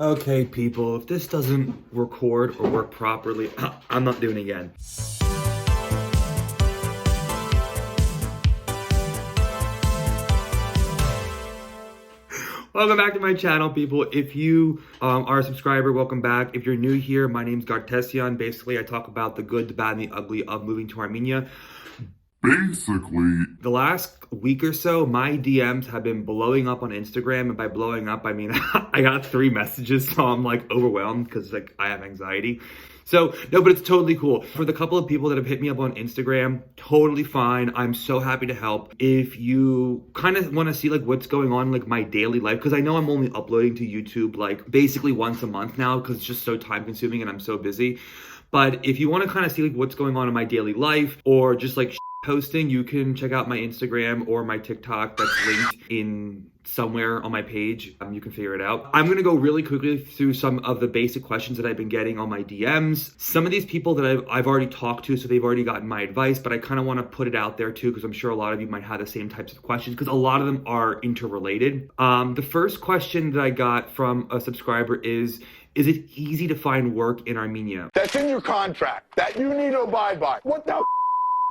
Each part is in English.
Okay, people, if this doesn't record or work properly, I'm not doing it again. Welcome back to my channel, people. If you are a subscriber, welcome back. If you're new here, my name's Godfather. Basically, I talk about the good, the bad, and the ugly of moving to Armenia. Basically, the last week or so, my DMs have been blowing up on Instagram. And by blowing up, I mean, I got 3 messages, so I'm like overwhelmed because like I have anxiety. So, no, but it's totally cool. For the couple of people that have hit me up on Instagram, totally fine. I'm so happy to help. If you kind of want to see like what's going on, like my daily life, because I know I'm only uploading to YouTube like basically once a month now because it's just so time consuming and I'm so busy. But if you want to kind of see like what's going on in my daily life or just like posting, you can check out my Instagram or my TikTok that's linked in somewhere on my page. You can figure it out. I'm gonna go really quickly through some of the basic questions that I've been getting on my DMs. Some of these people that I've already talked to, so they've already gotten my advice, but I kind of want to put it out there too, because I'm sure a lot of you might have the same types of questions, because a lot of them are interrelated. The first question that I got from a subscriber is it easy to find work in Armenia? That's in your contract that you need to abide by. What the?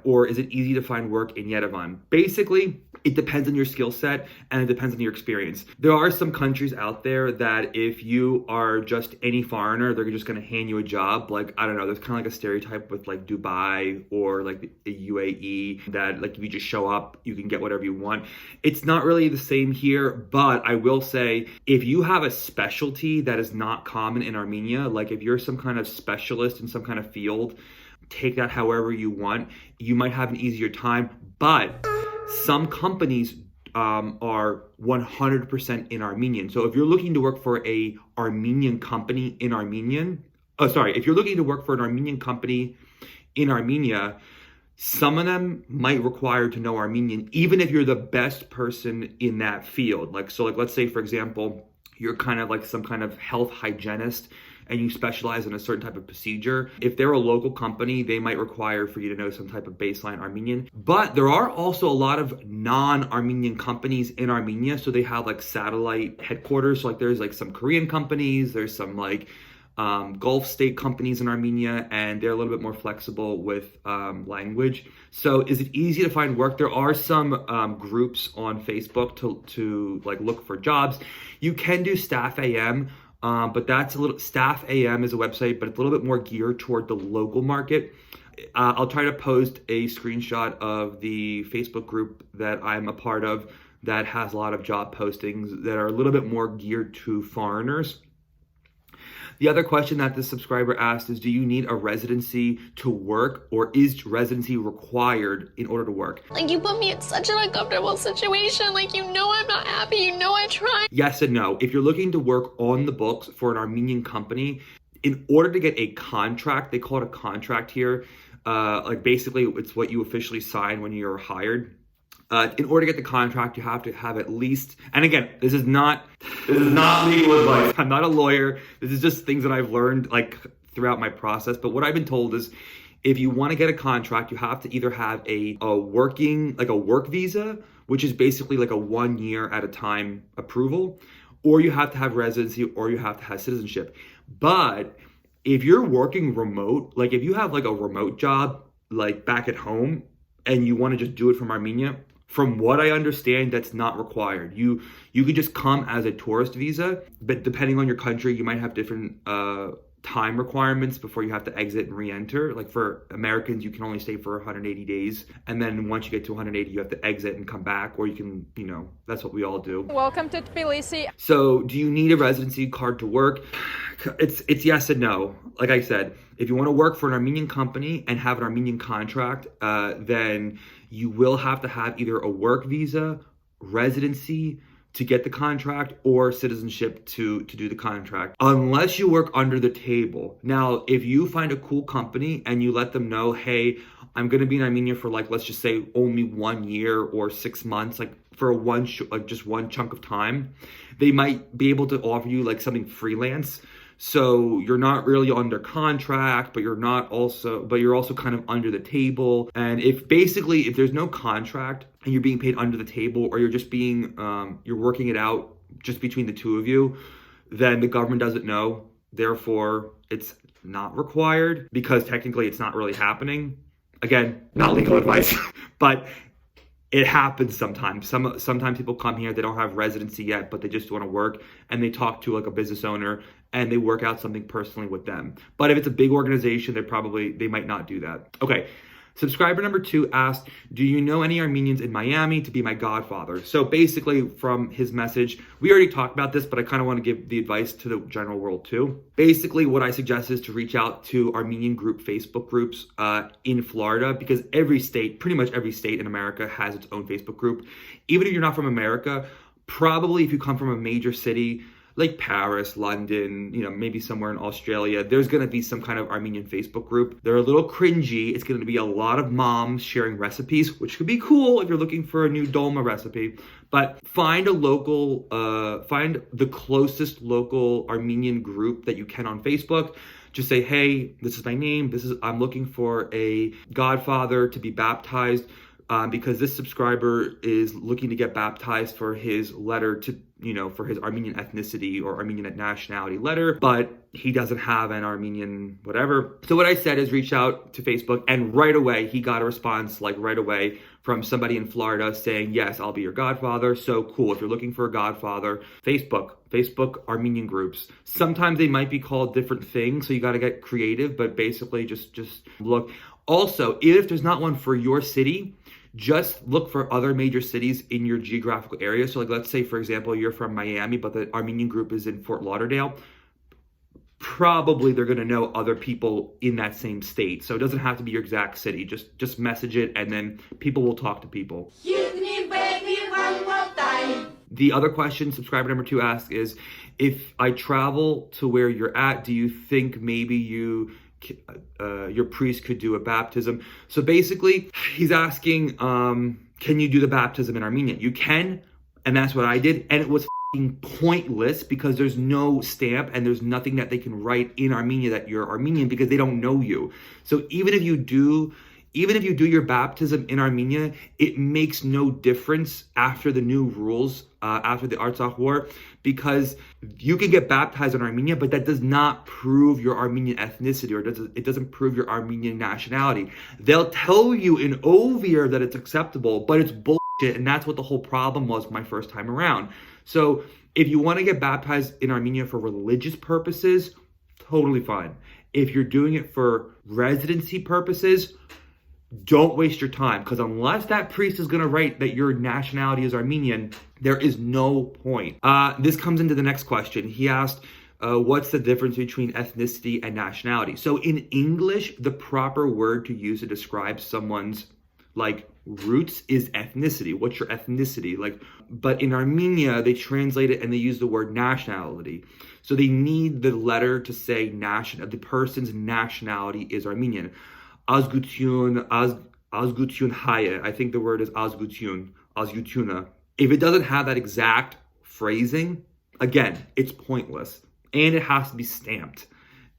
Or is it easy to find work in Yerevan? Basically, it depends on your skill set and it depends on your experience. There are some countries out there that if you are just any foreigner, they're just gonna hand you a job. Like, I don't know, there's kind of like a stereotype with like Dubai or like the UAE that like if you just show up, you can get whatever you want. It's not really the same here, but I will say if you have a specialty that is not common in Armenia, like if you're some kind of specialist in some kind of field, take that however you want. You might have an easier time, but some companies are 100% in Armenian. So if you're looking to work for a Armenian company in Armenian, if you're looking to work for an Armenian company in Armenia, some of them might require to know Armenian, even if you're the best person in that field. Like, so like, let's say for example, you're kind of like some kind of health hygienist and you specialize in a certain type of procedure. If they're a local company, they might require for you to know some type of baseline Armenian. But there are also a lot of non-Armenian companies in Armenia. So they have like satellite headquarters. So like there's like some Korean companies, there's some like Gulf state companies in Armenia, and they're a little bit more flexible with language. So is it easy to find work? There are some groups on Facebook to like look for jobs. You can do Staff AM. But that's a little, Staff AM is a website, but it's a little bit more geared toward the local market. I'll try to post a screenshot of the Facebook group that I'm a part of that has a lot of job postings that are a little bit more geared to foreigners. The other question that the subscriber asked is, do you need a residency to work, or is residency required in order to work? Like, you put me in such an uncomfortable situation. Like, you know I'm not happy. You know I tried. Yes and no. If you're looking to work on the books for an Armenian company, in order to get a contract, they call it a contract here. Like basically it's what you officially sign when you're hired. In order to get the contract, you have to have at least, and again, this is not legal advice. I'm not a lawyer. This is just things that I've learned like throughout my process. But what I've been told is if you want to get a contract, you have to either have a work visa, which is basically like a 1 year at a time approval, or you have to have residency, or you have to have citizenship. But if you're working remote, like if you have like a remote job, like back at home, and you want to just do it from Armenia, from what I understand, that's not required. You could just come as a tourist visa, but depending on your country, you might have different time requirements before you have to exit and re-enter. Like for Americans, you can only stay for 180 days. And then once you get to 180, you have to exit and come back, or you can, you know, that's what we all do. Welcome to Tbilisi. So do you need a residency card to work? It's yes and no. Like I said, if you want to work for an Armenian company and have an Armenian contract, then you will have to have either a work visa, residency to get the contract, or citizenship to do the contract, unless you work under the table. Now, if you find a cool company and you let them know, hey, I'm going to be in Armenia for like, let's just say only 1 year or 6 months, like for just one chunk of time, they might be able to offer you like something freelance. So you're not really under contract, but you're also kind of under the table. And if there's no contract and you're being paid under the table, or you're just you're working it out just between the two of you, then the government doesn't know. Therefore, it's not required because technically it's not really happening. Again, not legal advice, but it happens sometimes. Sometimes people come here, they don't have residency yet, but they just want to work, and they talk to like a business owner and they work out something personally with them. But if it's a big organization, they might not do that. Okay. Subscriber number 2 asked, do you know any Armenians in Miami to be my godfather? So basically from his message, we already talked about this, but I kind of want to give the advice to the general world too. Basically what I suggest is to reach out to Armenian group Facebook groups in Florida, because pretty much every state in America has its own Facebook group. Even if you're not from America, probably if you come from a major city, like Paris, London, maybe somewhere in Australia, there's going to be some kind of Armenian Facebook group. They're a little cringy. It's going to be a lot of moms sharing recipes, which could be cool if you're looking for a new dolma recipe. But find find the closest local Armenian group that you can on Facebook. Just say, hey, this is my name. I'm looking for a godfather to be baptized. Because this subscriber is looking to get baptized for his letter to, for his Armenian ethnicity or Armenian nationality letter, but he doesn't have an Armenian whatever. So what I said is reach out to Facebook, and right away, he got a response right away from somebody in Florida saying, yes, I'll be your godfather. So cool. If you're looking for a godfather, Facebook Armenian groups. Sometimes they might be called different things, so you got to get creative, but basically just look. Also, if there's not one for your city, just look for other major cities in your geographical area. So let's say, for example, you're from Miami, but the Armenian group is in Fort Lauderdale. Probably they're going to know other people in that same state. So it doesn't have to be your exact city. Just message it, and then people will talk to people. Hit me, baby, one more time. The other question subscriber number 2 asks is, if I travel to where you're at, do you think maybe your priest could do a baptism? So basically, he's asking, can you do the baptism in Armenian? You can, and that's what I did, and it was pointless because there's no stamp and there's nothing that they can write in Armenia that you're Armenian, because they don't know you. So even if you do your baptism in Armenia, it makes no difference after the new rules, after the Artsakh War, because you can get baptized in Armenia, but that does not prove your Armenian ethnicity, or it doesn't prove your Armenian nationality. They'll tell you in Ovir that it's acceptable, but it's bullshit, and that's what the whole problem was my first time around. So if you want to get baptized in Armenia for religious purposes, totally fine. If you're doing it for residency purposes, don't waste your time, because unless that priest is going to write that your nationality is Armenian, there is no point. This comes into the next question. He asked, what's the difference between ethnicity and nationality? So in English, the proper word to use to describe someone's roots is ethnicity. What's your ethnicity? But in Armenia, they translate it and they use the word nationality. So they need the letter to say the person's nationality is Armenian. Azgutun haye. I think the word is azgutuna. If it doesn't have that exact phrasing, again, it's pointless. And it has to be stamped.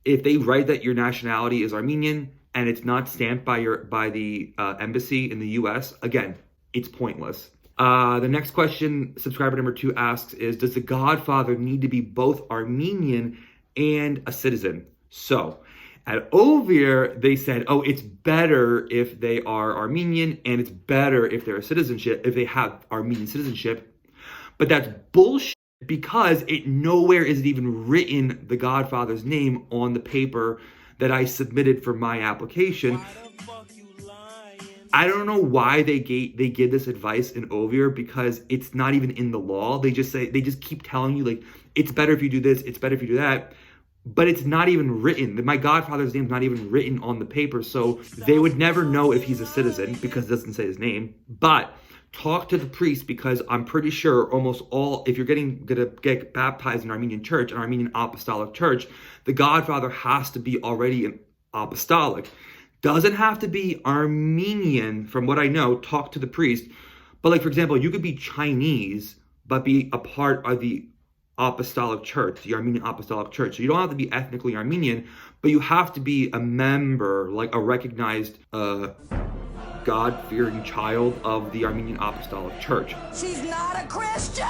If they write that your nationality is Armenian and it's not stamped by the embassy in the US, again, it's pointless. The next question subscriber number 2 asks is, does the godfather need to be both Armenian and a citizen? So at Ovir, they said, it's better if they are Armenian, and it's better if they're if they have Armenian citizenship. But that's bullshit, because nowhere is it even written the godfather's name on the paper that I submitted for my application. Why the fuck you lying? I don't know why they give this advice in Ovir, because it's not even in the law. They just keep telling you it's better if you do this, it's better if you do that. But it's not even written. My godfather's name's not even written on the paper, so they would never know if he's a citizen because it doesn't say his name. But talk to the priest, because I'm pretty sure if you're gonna get baptized in Armenian church, an Armenian apostolic church, the godfather has to be already an apostolic. Doesn't have to be Armenian, from what I know. Talk to the priest. But for example, you could be Chinese, but be a part of the apostolic church, the Armenian apostolic church. So you don't have to be ethnically Armenian, but you have to be a member, a recognized God-fearing child of the Armenian apostolic church. She's not a Christian!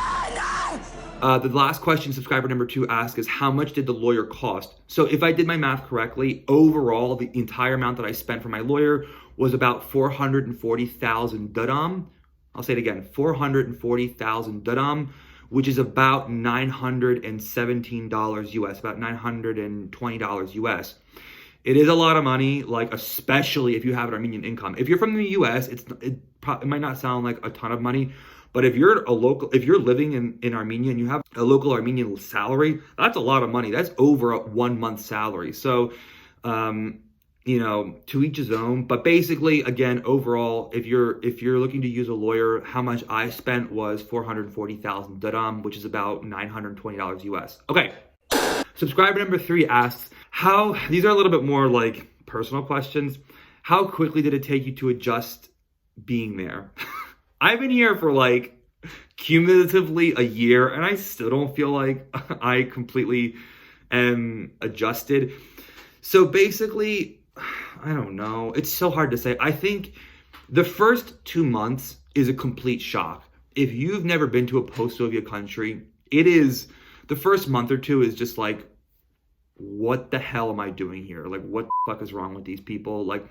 The last question subscriber number 2 asks is, how much did the lawyer cost? So if I did my math correctly, overall, the entire amount that I spent for my lawyer was about 440,000 dirham. I'll say it again, 440,000 dirham, which is about $917 US, about $920 US. It is a lot of money, like especially if you have an Armenian income. If you're from the US, it might not sound like a ton of money, but if you're living in Armenia and you have a local Armenian salary, that's a lot of money. That's over a 1 month salary. So, to each his own. But basically, again, overall, if you're looking to use a lawyer, how much I spent was 440,000 dirham, which is about $920 US. Okay. Subscriber number 3 asks, these are a little bit more like personal questions. How quickly did it take you to adjust being there? I've been here for like cumulatively a year and I still don't feel like I completely am adjusted. So basically, I don't know. It's so hard to say. I think the first 2 months is a complete shock. If you've never been to a post-Soviet country, the first month or two is just like, what the hell am I doing here? Like, what the fuck is wrong with these people? Like,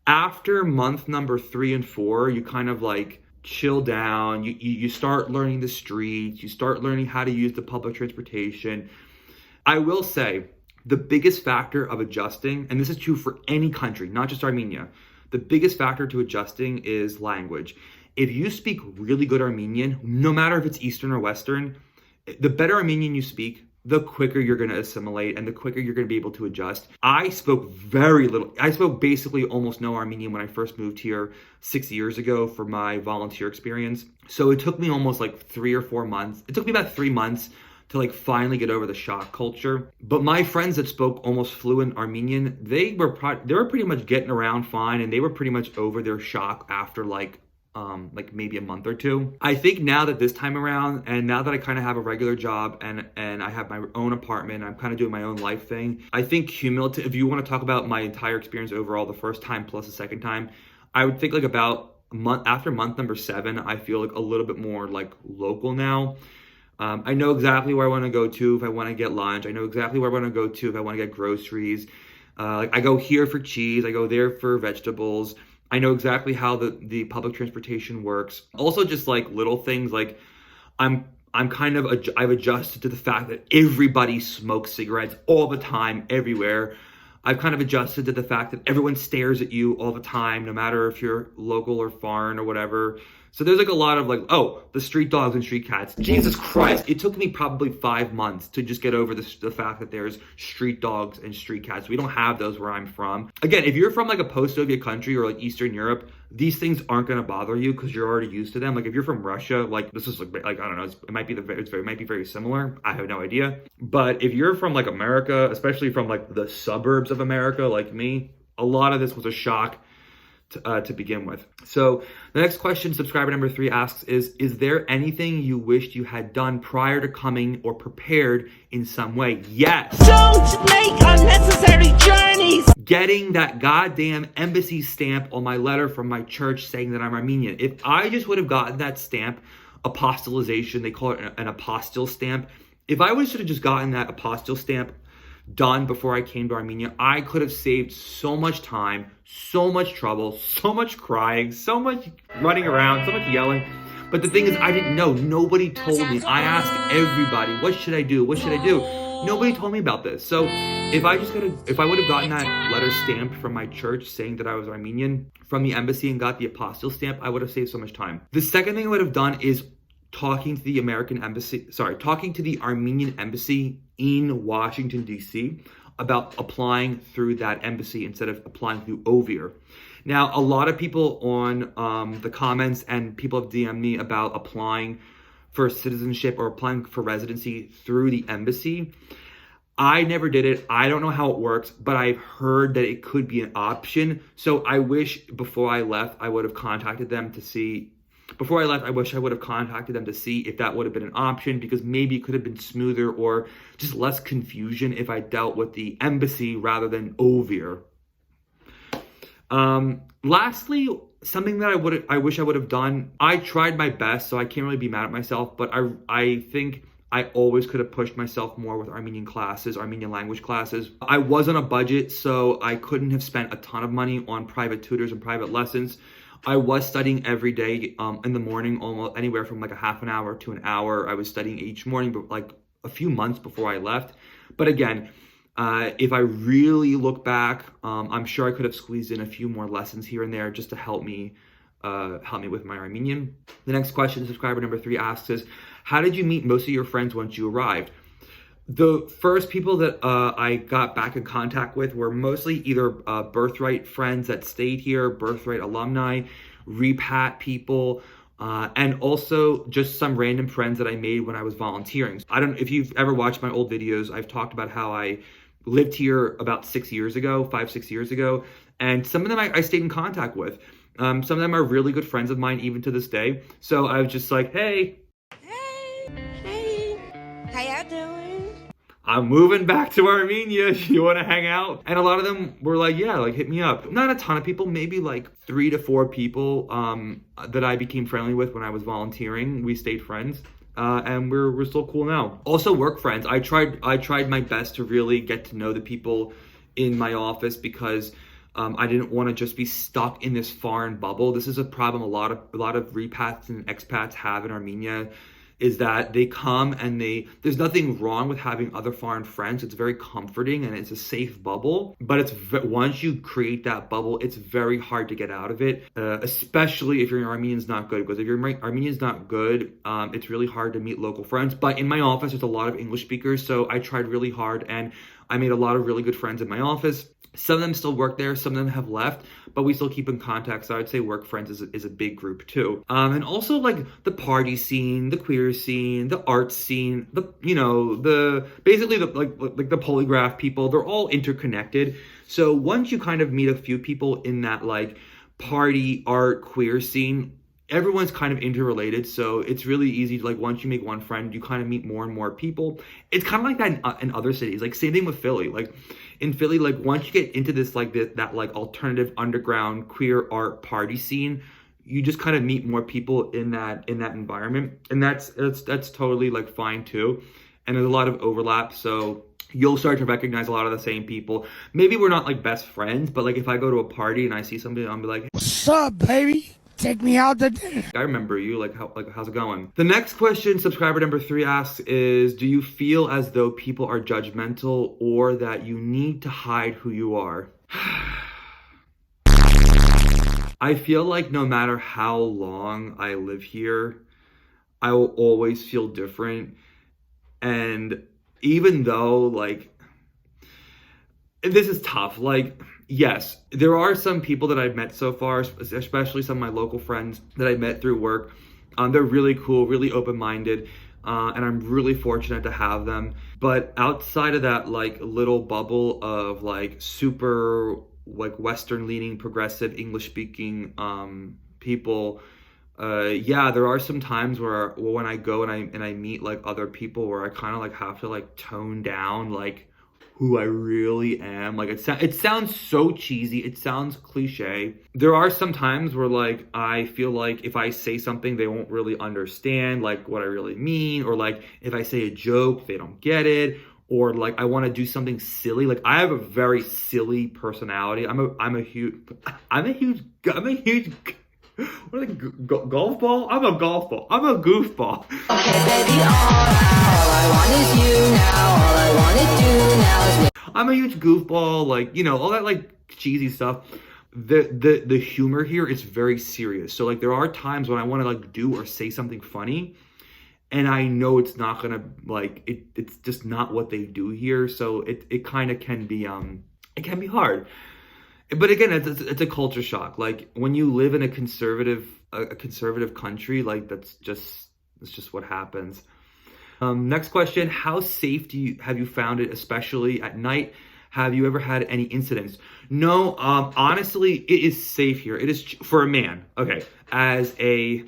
after month number 3 and 4, you kind of like chill down. You start learning the streets. You start learning how to use the public transportation. I will say the biggest factor of adjusting, and this is true for any country, not just Armenia, the biggest factor to adjusting is language. If you speak really good Armenian, no matter if it's Eastern or Western, the better Armenian you speak, the quicker you're going to assimilate and the quicker you're going to be able to adjust. I spoke very little. I spoke basically almost no Armenian when I first moved here 6 years ago for my volunteer experience. So it took me almost like 3 or 4 months. It took me about 3 months to like finally get over the shock culture. But my friends that spoke almost fluent Armenian, they were pretty much getting around fine, and they were pretty much over their shock after like maybe a month or 2. I think now that this time around, and now that I kind of have a regular job and I have my own apartment, I'm kind of doing my own life thing. I think cumulative, if you want to talk about my entire experience overall, the first time plus the second time, I would think like about after month number 7, I feel like a little bit more like local now. I know exactly where I want to go to if I want to get lunch. I know exactly where I want to go to if I want to get groceries. I go here for cheese. I go there for vegetables. I know exactly how the public transportation works. Also, just like little things, like I've adjusted to the fact that everybody smokes cigarettes all the time, everywhere. I've kind of adjusted to the fact that everyone stares at you all the time, no matter if you're local or foreign or whatever. So there's like a lot of like, oh, the street dogs and street cats. Jesus Christ. It took me probably 5 months to just get over the fact that there's street dogs and street cats. We don't have those where I'm from. Again, if you're from like a post-Soviet country or like Eastern Europe, these things aren't going to bother you because you're already used to them. Like if you're from Russia, like this is like I don't know, it might be very similar. I have no idea. But if you're from like America, especially from like the suburbs of America, like me, a lot of this was a shock to begin with. So the next question subscriber number 3 asks is there anything you wished you had done prior to coming or prepared in some way? Yes. Don't make unnecessary journeys. Getting that goddamn embassy stamp on my letter from my church saying that I'm Armenian. If I just would have gotten that stamp, apostolization, they call it an apostille stamp. If I would have just gotten that apostille stamp done before I came to Armenia, I could have saved so much time, so much trouble, so much crying, so much running around, so much yelling. But the thing is, I didn't know. Nobody told me. I asked everybody, what should I do? What should I do? Nobody told me about this. So if I would have gotten that letter stamped from my church saying that I was Armenian from the embassy and got the apostille stamp, I would have saved so much time. The second thing I would have done is talking to the Armenian embassy in Washington, D.C. about applying through that embassy instead of applying through OVIR. Now, a lot of people on the comments and people have DM'd me about applying for citizenship or applying for residency through the embassy. I never did it. I don't know how it works, but I've heard that it could be an option. So I wish before I left, I would have contacted them to see. Before I left, I wish I would have contacted them to see if that would have been an option, because maybe it could have been smoother or just less confusion if I dealt with the embassy rather than OVIR. Lastly, something that I wish I would have done. I tried my best, so I can't really be mad at myself, but I think I always could have pushed myself more with Armenian classes, Armenian language classes. I was on a budget, so I couldn't have spent a ton of money on private tutors and private lessons. I was studying every day in the morning, almost anywhere from like a half an hour to an hour. I was studying each morning, but like a few months before I left. But again, if I really look back, I'm sure I could have squeezed in a few more lessons here and there just to help me with my Armenian. The next question, subscriber number 3 asks is, how did you meet most of your friends once you arrived? The first people that I got back in contact with were mostly either birthright friends that stayed here, birthright alumni, repat people, and also just some random friends that I made when I was volunteering. I don't know if you've ever watched my old videos. I've talked about how I lived here about 6 years ago, 5-6 years ago, and some of them I stayed in contact with. Some of them are really good friends of mine even to this day. So I was just like, hey, How y'all doing? I'm moving back to Armenia. You want to hang out? And a lot of them were like, yeah, like hit me up. Not a ton of people, maybe like 3 to 4 people that I became friendly with when I was volunteering. We stayed friends. And we're still cool now. Also work friends. I tried my best to really get to know the people in my office because I didn't want to just be stuck in this foreign bubble. This is a problem a lot of repats and expats have in Armenia, is that they come and there's nothing wrong with having other foreign friends. It's very comforting and it's a safe bubble, but once you create that bubble, it's very hard to get out of it, especially if your Armenian's not good, because if your Armenian's not good, it's really hard to meet local friends. But in my office, there's a lot of English speakers, so I tried really hard and I made a lot of really good friends in my office. Some of them still work there, some of them have left, but we still keep in contact. So I would say work friends is a big group too. And also like the party scene, the queer scene, the art scene, basically the polygraph people, they're all interconnected. So once you kind of meet a few people in that like party, art, queer scene, everyone's kind of interrelated, so it's really easy to, like, once you make one friend, you kind of meet more and more people. It's kind of like that in other cities. Like, same thing with Philly. Like, in Philly, like, once you get into this, like, that like, alternative underground queer art party scene, you just kind of meet more people in that environment. And that's totally, like, fine, too. And there's a lot of overlap, so you'll start to recognize a lot of the same people. Maybe we're not, like, best friends, but, like, if I go to a party and I see somebody, I'll be like, What's up, baby? Take me out to dinner. I remember you, how's it going? The next question, subscriber number 3 asks is, do you feel as though people are judgmental or that you need to hide who you are? I feel like no matter how long I live here, I will always feel different. And even though, like, this is tough, like, yes, there are some people that I've met so far, especially some of my local friends that I met through work. They're really cool, really open-minded, and I'm really fortunate to have them. But outside of that, like, little bubble of, like, super, like, Western-leaning, progressive, English-speaking people, yeah, there are some times where when I go and I meet, like, other people where I kind of, like, have to, like, tone down, like, who I really am. Like, it sounds so cheesy, it sounds cliche. There are some times where, like, I feel like if I say something, they won't really understand, like, what I really mean, or, like, if I say a joke, they don't get it, or, like, I want to do something silly. Like, I have a very silly personality. I'm a huge what are they, golf ball? I'm a golf ball. I'm a goofball. Okay, baby, all I want is you now. All I wanna do now is I'm a huge goofball, like, you know, all that, like, cheesy stuff. The humor here is very serious. So, like, there are times when I want to, like, do or say something funny, and I know it's not gonna, like, it's just not what they do here. So it kind of can be hard. But again, it's a culture shock. Like, when you live in a conservative country, like, that's just what happens. Next question, how safe have you found it, especially at night? Have you ever had any incidents? No, honestly, it is safe here. It is for a man. Okay, as a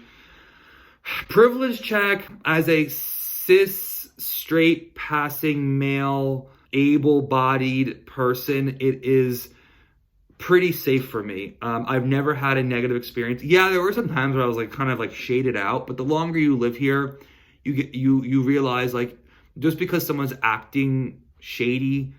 privilege check, as a cis, straight, passing male, able-bodied person, it is pretty safe for me. I've never had a negative experience. Yeah, there were some times where I was, like, kind of, like, shaded out, but the longer you live here, you realize like just because someone's acting shady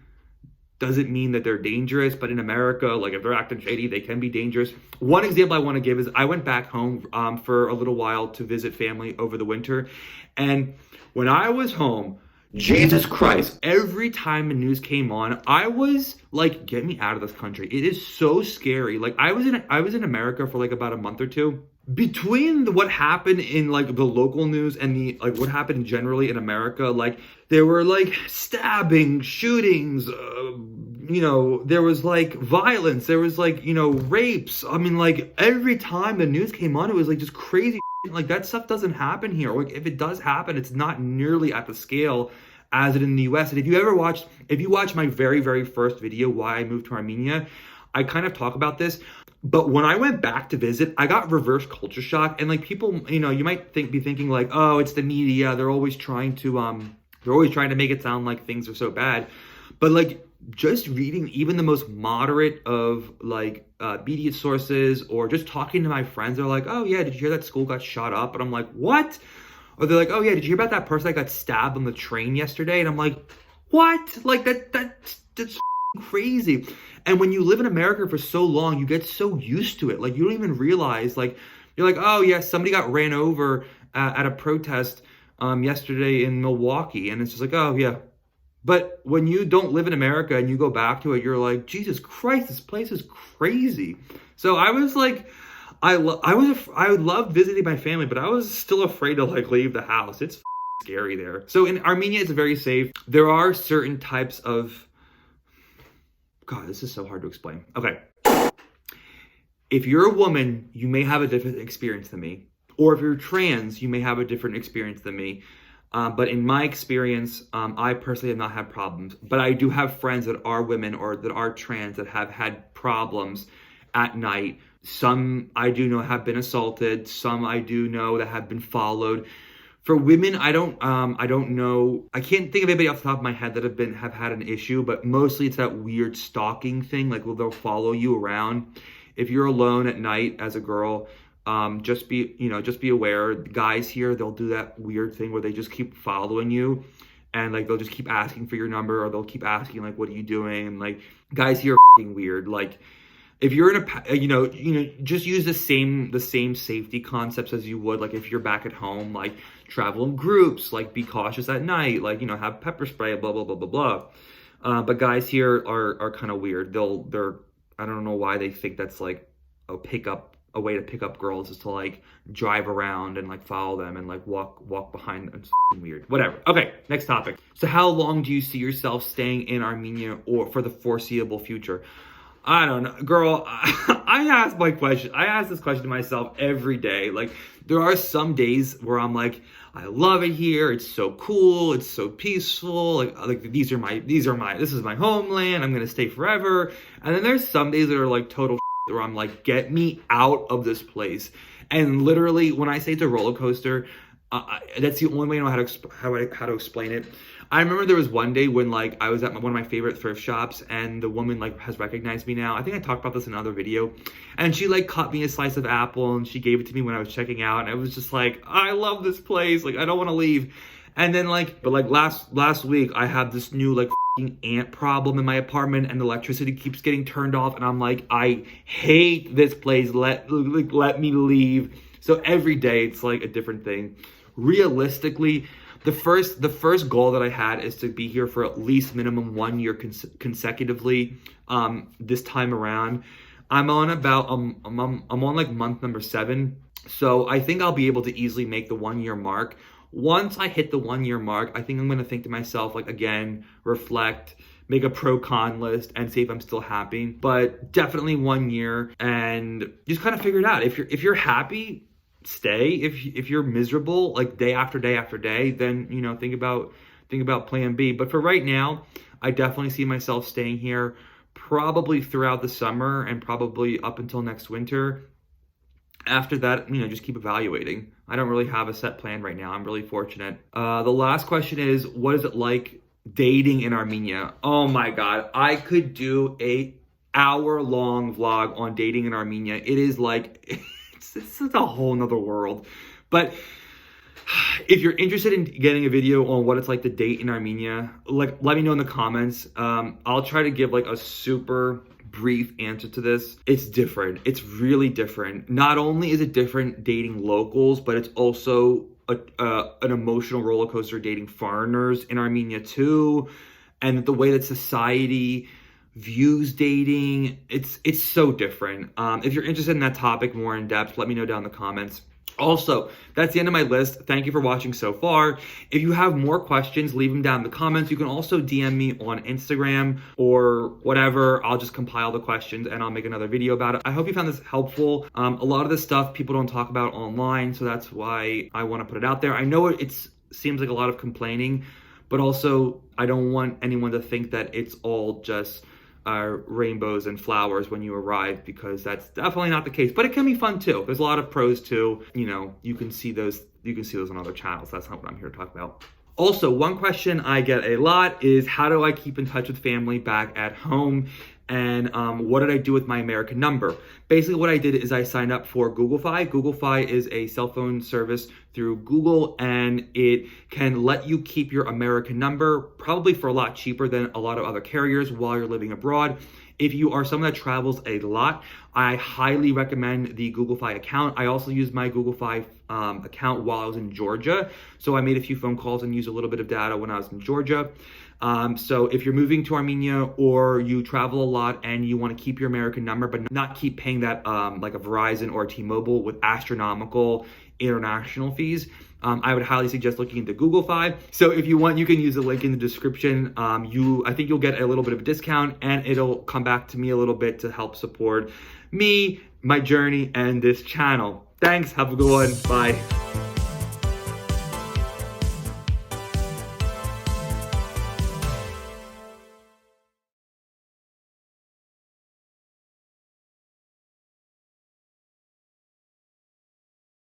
doesn't mean that they're dangerous. But in America, like if they're acting shady, they can be dangerous. One example I want to give is I went back home for a little while to visit family over the winter. And when I was home, Jesus Christ, every time the news came on, I was like, get me out of this country. It is so scary. Like I was in America for like about a month or two. Between what happened in like the local news and the like what happened generally in America, like there were like stabbing, shootings, there was like violence, there was like, rapes. I mean, like every time the news came on, it was like just crazy. Like that stuff doesn't happen here. Like if it does happen, it's not nearly at the scale as it in the US. And if you watch my very, very first video, why I moved to Armenia, I kind of talk about this. But when I went back to visit, I got reverse culture shock. And like people, you might be thinking like, oh, it's the media. They're always trying to make it sound like things are so bad. But like just reading even the most moderate of like media sources or just talking to my friends, they're like, oh yeah, did you hear that school got shot up? And I'm like, what? Or they're like, oh yeah, did you hear about that person that got stabbed on the train yesterday? And I'm like, what? Like that's crazy. And when you live in America for so long, you get so used to it. Like you don't even realize, like you're like, oh yeah, somebody got ran over at a protest yesterday in Milwaukee, and it's just like, oh yeah. But when you don't live in America and you go back to it, you're like, Jesus Christ, this place is crazy. So I was like, I would love visiting my family, but I was still afraid to like leave the house. It's scary there. So in Armenia, it's very safe. There are certain types of, God, this is so hard to explain. Okay. If you're a woman, you may have a different experience than me. Or if you're trans, you may have a different experience than me. But in my experience, I personally have not had problems. But I do have friends that are women or that are trans that have had problems at night. Some I do know have been assaulted. Some I do know that have been followed. For women, I don't know. I can't think of anybody off the top of my head that have had an issue, but mostly it's that weird stalking thing. Like, they'll follow you around. If you're alone at night as a girl, just be aware. The guys here, they'll do that weird thing where they just keep following you, and like they'll just keep asking for your number, or they'll keep asking like, what are you doing? And like, guys here are f***ing weird. Like, if you're in a, just use the same safety concepts as you would, like if you're back at home, like travel in groups, like be cautious at night, like, have pepper spray, blah, blah, blah, blah, blah. But guys here are kind of weird. I don't know why they think that's like a way to pick up girls is to like drive around and like follow them and like walk behind them. It's weird. Whatever. Okay, next topic. So how long do you see yourself staying in Armenia or for the foreseeable future? I don't know, girl. I ask this question to myself every day. Like, there are some days where I'm like, I love it here. It's so cool. It's so peaceful. Like this is my homeland. I'm gonna stay forever. And then there's some days that are like total where I'm like, get me out of this place. And literally, when I say it's a roller coaster, that's the only way I know how to explain it. I remember there was one day when like I was at one of my favorite thrift shops, and the woman like has recognized me now. I think I talked about this in another video, and she like cut me a slice of apple and she gave it to me when I was checking out, and I was just like, I love this place, like I don't want to leave. And then last week I had this new like ant problem in my apartment, and the electricity keeps getting turned off, and I'm like, I hate this place. Let me leave. So every day it's like a different thing. Realistically, the first goal that I had is to be here for at least minimum 1 year consecutively. This time around, I'm on like month number 7, so I think I'll be able to easily make the 1 year mark. Once I hit the 1 year mark, I think I'm gonna think to myself, like, again, reflect, make a pro-con list, and see if I'm still happy. But definitely 1 year, and just kind of figure it out. If you're happy, stay. If you're miserable, like day after day after day, then think about plan B. But for right now, I definitely see myself staying here probably throughout the summer and probably up until next winter. After that, just keep evaluating. I don't really have a set plan right now. I'm really fortunate. The last question is, what is it like dating in Armenia? Oh my God, I could do a hour-long vlog on dating in Armenia. It is like, this is a whole nother world. But If you're interested in getting a video on what it's like to date in Armenia, like, let me know in the comments. I'll try to give like a super brief answer to this. It's different. It's really different. Not only is it different dating locals, but it's also an emotional roller coaster dating foreigners in Armenia too. And the way that society views dating, it's so different. If you're interested in that topic more in depth, let me know down in the comments. Also, that's the end of my list. Thank you for watching so far. If you have more questions, leave them down in the comments. You can also DM me on Instagram or whatever. I'll just compile the questions and I'll make another video about it. I hope you found this helpful. A lot of this stuff people don't talk about online, so that's why I want to put it out there. I know it seems like a lot of complaining, but also I don't want anyone to think that it's all just rainbows and flowers when you arrive, because that's definitely not the case. But it can be fun too. There's a lot of pros too. You know, you can see those on other channels. That's not what I'm here to talk about. Also, one question I get a lot is, how do I keep in touch with family back at home? And what did I do with my American number? Basically, what I did is I signed up for Google Fi. Google Fi is a cell phone service through Google, and it can let you keep your American number probably for a lot cheaper than a lot of other carriers while you're living abroad. If you are someone that travels a lot, I highly recommend the Google Fi account. I also used my Google Fi account while I was in Georgia. So I made a few phone calls and used a little bit of data when I was in Georgia. So if you're moving to Armenia or you travel a lot and you want to keep your American number but not keep paying that like a Verizon or a T-Mobile with astronomical international fees, I would highly suggest looking into Google Fi. So if you want, you can use the link in the description. I think you'll get a little bit of a discount, and it'll come back to me a little bit to help support me, my journey, and this channel. Thanks. Have a good one. Bye.